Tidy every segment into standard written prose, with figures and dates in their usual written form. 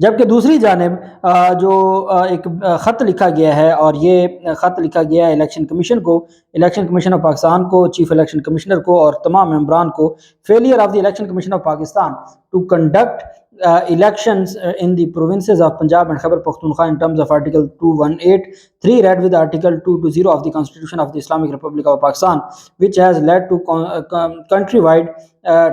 جبکہ دوسری جانب جو ایک خط لکھا گیا ہے، اور یہ خط لکھا گیا ہے الیکشن کمیشن کو، الیکشن کمیشن آف پاکستان کو، چیف الیکشن کمشنر کو اور تمام ممبران کو، failure of the election commission of Pakistan to conduct elections in the provinces of Punjab and Khyber Pakhtunkhwa in terms of Article 218(3) read with Article 220 of the Constitution of the Islamic Republic of Pakistan, which has led to countrywide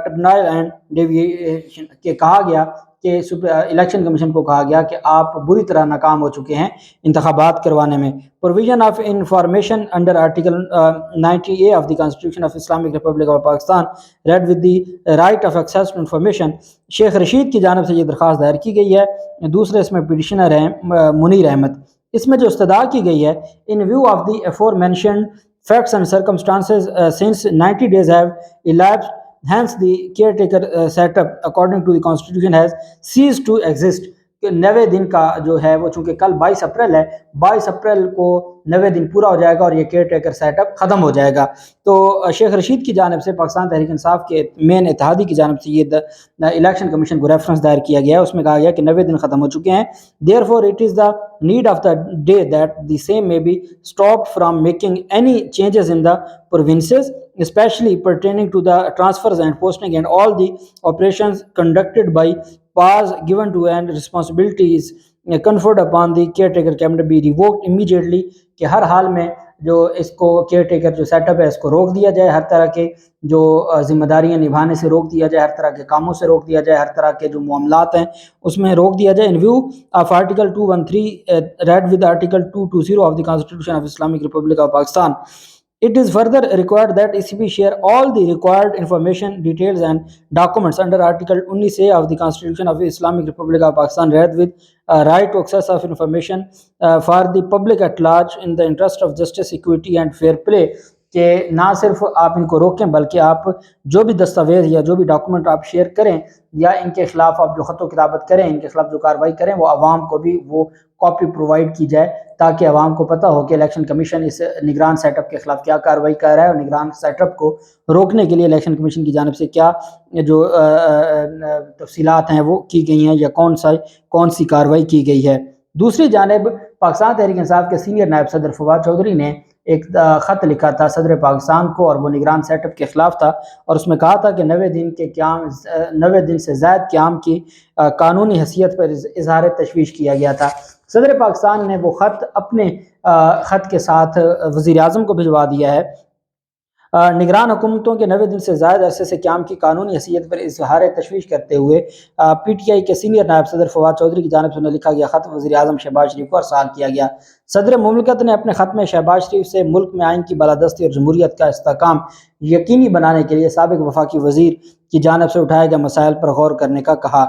turmoil and deviation. کہ کہا گیا کہ election commission کو کہا گیا کہ آپ بری طرح ناکام ہو چکے ہیں انتخابات کروانے میں. Provision of information under article 90A of the constitution of Islamic republic of Pakistan read with the right of access to information. Sheikh Rashid کی جانب سے یہ درخواست دائر کی گئی ہے. دوسرے اس میں پیٹیشنر ہیں منیر احمد. اس میں جو استدعا کی گئی ہے، in view of the aforementioned facts and circumstances since 90 days have elapsed, hence the caretaker setup according to the constitution has ceased to exist. کہ 90 دن کا جو ہے وہ، چونکہ کل 22 اپریل ہے، 22 اپریل کو 90 دن پورا ہو جائے گا اور یہ کیئر ٹیکر سیٹ اپ ختم ہو جائے گا. تو شیخ رشید کی جانب سے، پاکستان تحریک انصاف کے مین اتحادی کی جانب سے یہ الیکشن کمیشن کو ریفرنس دائر کیا گیا ہے. اس میں کہا گیا کہ 90 دن ختم ہو چکے ہیں. therefore it is the need of the day that the same may be stopped from making any changes in the provinces, especially pertaining to the transfers and posting and all the operations conducted by powers given to and responsibilities conferred upon the caretaker cabinet be revoked immediately. کہ ہر حال میں جو اس کو care taker جو set up ہے اس کو روک دیا جائے، ہر طرح کے جو ذمہ داریاں نبھانے سے روک دیا جائے، ہر طرح کے کاموں سے روک دیا جائے، ہر طرح کے جو معاملات ہیں اس میں روک دیا جائے. In view of article 213 read with article 220 of the constitution of Islamic republic of Pakistan, it is further required that ECB share all the required information, details and documents under Article 19A of the Constitution of the Islamic Republic of Pakistan read with right to access of information for the public at large in the interest of justice, equity and fair play. کہ نہ صرف آپ ان کو روکیں بلکہ آپ جو بھی دستاویز یا جو بھی ڈاکومنٹ آپ شیئر کریں یا ان کے خلاف آپ جو خط و کتابت کریں، ان کے خلاف جو کارروائی کریں، وہ عوام کو بھی وہ کاپی پرووائڈ کی جائے تاکہ عوام کو پتہ ہو کہ الیکشن کمیشن اس نگران سیٹ اپ کے خلاف کیا کارروائی کر رہا ہے اور نگران سیٹ اپ کو روکنے کے لیے الیکشن کمیشن کی جانب سے کیا جو تفصیلات ہیں وہ کی گئی ہیں یا کون سی کارروائی کی گئی ہے. دوسری جانب پاکستان تحریک انصاف کے سینئر نائب صدر فواد چودھری نے ایک خط لکھا تھا صدر پاکستان کو، اور وہ نگران سیٹ اپ کے خلاف تھا، اور اس میں کہا تھا کہ 90 دن سے زائد قیام کی قانونی حیثیت پر اظہار تشویش کیا گیا تھا. صدر پاکستان نے وہ خط اپنے خط کے ساتھ وزیر اعظم کو بھجوا دیا ہے. نگران حکومتوں کے 90 دن سے زائد عرصے سے قیام کی قانونی حیثیت پر اظہار تشویش کرتے ہوئے پی ٹی آئی کے سینئر نائب صدر فواد چودھری کی جانب سے لکھا گیا خط وزیر اعظم شہباز شریف کو ارسال کیا گیا. صدر مملکت نے اپنے خط میں شہباز شریف سے ملک میں آئین کی بالادستی اور جمہوریت کا استحکام یقینی بنانے کے لیے سابق وفاقی وزیر کی جانب سے اٹھائے گئے مسائل پر غور کرنے کا کہا.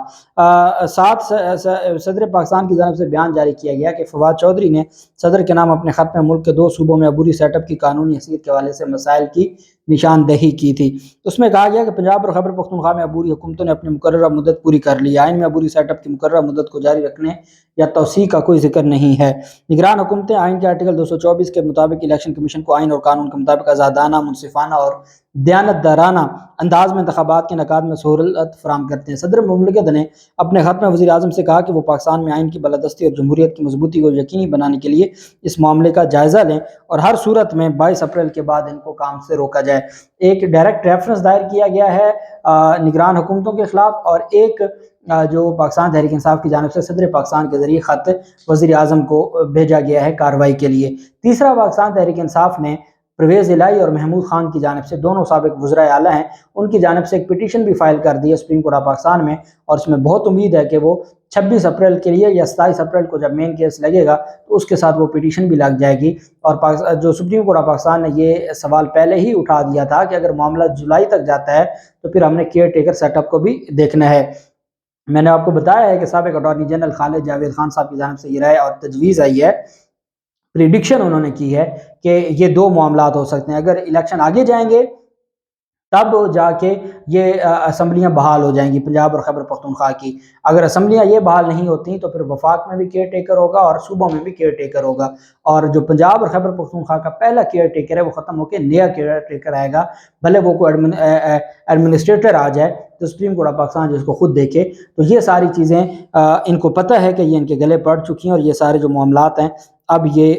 ساتھ صدر پاکستان کی جانب سے بیان جاری کیا گیا کہ فواد چودھری نے صدر کے نام اپنے خط میں ملک کے 2 صوبوں میں عبوری سیٹ اپ کی قانونی حیثیت کے حوالے سے مسائل کی نشاندہی کی تھی. اس میں کہا گیا کہ پنجاب اور خیبر پختونخوا میں عبوری حکومتوں نے اپنی مقررہ مدت پوری کر لی. آئین میں عبوری سیٹ اپ کی مقررہ مدت کو جاری رکھنے یا توسیع کا کوئی ذکر نہیں ہے. نگران حکومتیں آئین کے آرٹیکل 224 کے مطابق الیکشن کمیشن کو آئین اور قانون کے مطابق آزادانہ، منصفانہ اور دیانت دارانہ انداز میں انتخابات کے انعقاد میں سہولت فراہم کرتے ہیں. صدر مملکت نے اپنے خط میں وزیر اعظم سے کہا کہ وہ پاکستان میں آئین کی بالادستی اور جمہوریت کی مضبوطی کو یقینی بنانے کے لیے اس معاملے کا جائزہ لیں اور ہر صورت میں 22 اپریل کے بعد ان کو کام سے روکا جائے. ایک ڈائریکٹ ریفرنس دائر کیا گیا ہے نگران حکومتوں کے خلاف، اور ایک جو پاکستان تحریک انصاف کی جانب سے صدر پاکستان کے ذریعے خط وزیر اعظم کو بھیجا گیا ہے کارروائی کے لیے. تیسرا، پاکستان تحریک انصاف نے پرویز الہی اور محمود خان کی جانب سے، دونوں سابق وزرائے اعلیٰ ہیں، ان کی جانب سے ایک پٹیشن بھی فائل کر دی ہے سپریم کورٹ آف پاکستان میں، اور اس میں بہت امید ہے کہ وہ 26 اپریل کے لیے یا 27 اپریل کو جب مین کیس لگے گا تو اس کے ساتھ وہ پٹیشن بھی لگ جائے گی. اور جو سپریم کورٹ آف پاکستان نے یہ سوال پہلے ہی اٹھا دیا تھا کہ اگر معاملہ جولائی تک جاتا ہے تو پھر ہم نے کیئر ٹیکر سیٹ اپ کو بھی دیکھنا ہے. میں نے آپ کو بتایا ہے کہ سابق اٹارنی جنرل خالد جاوید خان صاحب کی جانب سے یہ رائے اور تجویز آئی ہے، پریڈکشن انہوں نے کی ہے کہ یہ 2 معاملات ہو سکتے ہیں. اگر الیکشن آگے جائیں گے تب جا کے یہ اسمبلیاں بحال ہو جائیں گی پنجاب اور خیبر پختونخوا کی۔ اگر اسمبلیاں یہ بحال نہیں ہوتی تو پھر وفاق میں بھی کیئر ٹیکر ہوگا اور صوبوں میں بھی کیئر ٹیکر ہوگا، اور جو پنجاب اور خیبر پختونخوا کا پہلا کیئر ٹیکر ہے وہ ختم ہو کے نیا کیئر ٹیکر آئے گا، بھلے وہ کوئی ایڈمنسٹریٹر آ جائے تو سپریم کورٹ آف پاکستان جو اس کو خود دیکھے۔ تو یہ ساری چیزیں ان کو پتہ ہے کہ یہ ان کے گلے پڑ چکی ہیں، اور یہ سارے جو معاملات ہیں اب یہ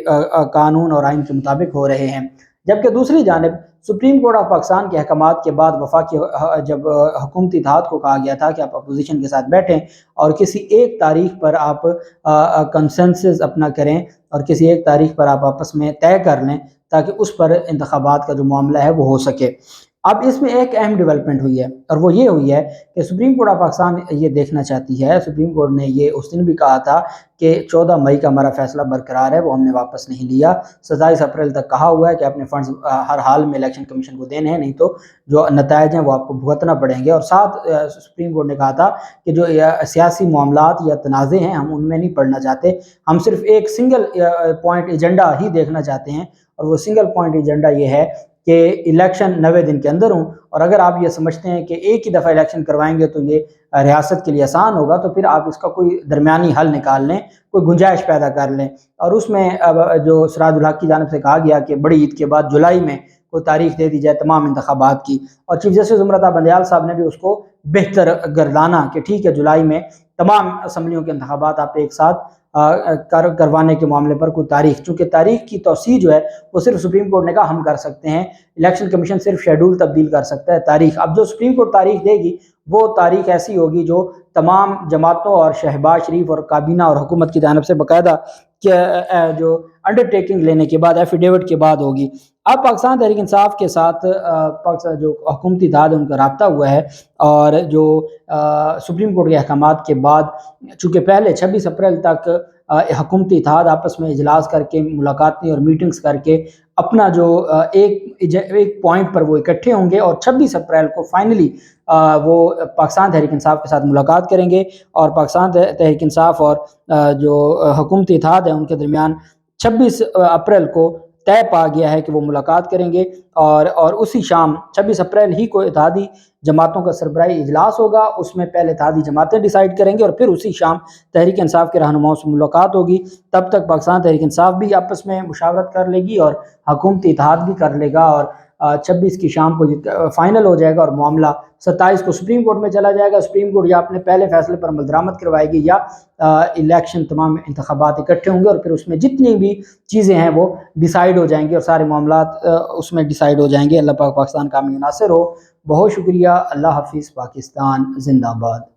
قانون اور آئین کے مطابق ہو رہے ہیں۔ جبکہ دوسری جانب سپریم کورٹ آف پاکستان کے احکامات کے بعد وفاقی جب حکومتی اتحاد کو کہا گیا تھا کہ آپ اپوزیشن کے ساتھ بیٹھیں اور کسی ایک تاریخ پر آپ کنسنسس اپنا کریں اور کسی ایک تاریخ پر آپ آپس میں طے کر لیں تاکہ اس پر انتخابات کا جو معاملہ ہے وہ ہو سکے۔ اب اس میں ایک اہم ڈیولپمنٹ ہوئی ہے، اور وہ یہ ہوئی ہے کہ سپریم کورٹ آف پاکستان یہ دیکھنا چاہتی ہے، سپریم کورٹ نے یہ اس دن بھی کہا تھا کہ 14 مئی کا ہمارا فیصلہ برقرار ہے، وہ ہم نے واپس نہیں لیا۔ 27 اپریل تک کہا ہوا ہے کہ اپنے فنڈز ہر حال میں الیکشن کمیشن کو دینے ہیں، نہیں تو جو نتائج ہیں وہ آپ کو بھگتنا پڑیں گے۔ اور ساتھ سپریم کورٹ نے کہا تھا کہ جو سیاسی معاملات یا تنازع ہیں ہم ان میں نہیں پڑھنا چاہتے، ہم صرف ایک سنگل پوائنٹ ایجنڈا ہی دیکھنا چاہتے ہیں، اور وہ سنگل پوائنٹ ایجنڈا یہ ہے کہ الیکشن 90 دن کے اندر ہوں، اور اگر آپ یہ سمجھتے ہیں کہ ایک ہی دفعہ الیکشن کروائیں گے تو یہ ریاست کے لیے آسان ہوگا تو پھر آپ اس کا کوئی درمیانی حل نکال لیں، کوئی گنجائش پیدا کر لیں۔ اور اس میں اب جو سراج الحق کی جانب سے کہا گیا کہ بڑی عید کے بعد جولائی میں کوئی تاریخ دے دی جائے تمام انتخابات کی، اور چیف جسٹس زمرہ بندیال صاحب نے بھی اس کو بہتر گردانا کہ ٹھیک ہے جولائی میں تمام اسمبلیوں کے انتخابات آپ ایک ساتھ کروانے کے معاملے پر کوئی تاریخ، چونکہ تاریخ کی توسیع جو ہے وہ صرف سپریم کورٹ نے کہا ہم کر سکتے ہیں، الیکشن کمیشن صرف شیڈول تبدیل کر سکتا ہے تاریخ۔ اب جو سپریم کورٹ تاریخ دے گی وہ تاریخ ایسی ہوگی جو تمام جماعتوں اور شہباز شریف اور کابینہ اور حکومت کی جانب سے باقاعدہ جو انڈرٹیکنگ لینے کے بعد ایفیڈیوٹ کے بعد ہوگی۔ اب پاکستان تحریک انصاف کے ساتھ پاکستان جو حکومتی اتحاد ان کا رابطہ ہوا ہے، اور جو سپریم کورٹ کے احکامات کے بعد چونکہ پہلے 26 اپریل تک حکومتی اتحاد آپس میں اجلاس کر کے ملاقاتیں اور میٹنگز کر کے اپنا جو ایک پوائنٹ پر وہ اکٹھے ہوں گے، اور 26 اپریل کو فائنلی وہ پاکستان تحریک انصاف کے ساتھ ملاقات کریں گے، اور پاکستان تحریک انصاف اور جو حکومتی اتحاد ہے ان کے درمیان 26 اپریل کو طے پا گیا ہے کہ وہ ملاقات کریں گے، اور اسی شام 26 اپریل ہی کو اتحادی جماعتوں کا سربراہی اجلاس ہوگا، اس میں پہلے اتحادی جماعتیں ڈیسائیڈ کریں گے اور پھر اسی شام تحریک انصاف کے رہنماؤں سے ملاقات ہوگی۔ تب تک پاکستان تحریک انصاف بھی آپس میں مشاورت کر لے گی اور حکومتی اتحاد بھی کر لے گا، اور 26 کی شام کو فائنل ہو جائے گا، اور معاملہ 27 کو سپریم کورٹ میں چلا جائے گا۔ سپریم کورٹ یا اپنے پہلے فیصلے پر عمل درآمد کروائے گی، یا الیکشن تمام انتخابات اکٹھے ہوں گے، اور پھر اس میں جتنی بھی چیزیں ہیں وہ ڈیسائیڈ ہو جائیں گی، اور سارے معاملات اس میں ڈیسائیڈ ہو جائیں گے۔ اللہ پاک پاکستان کا حامی و ناصر ہو۔ بہت شکریہ۔ اللہ حافظ۔ پاکستان زندہ باد۔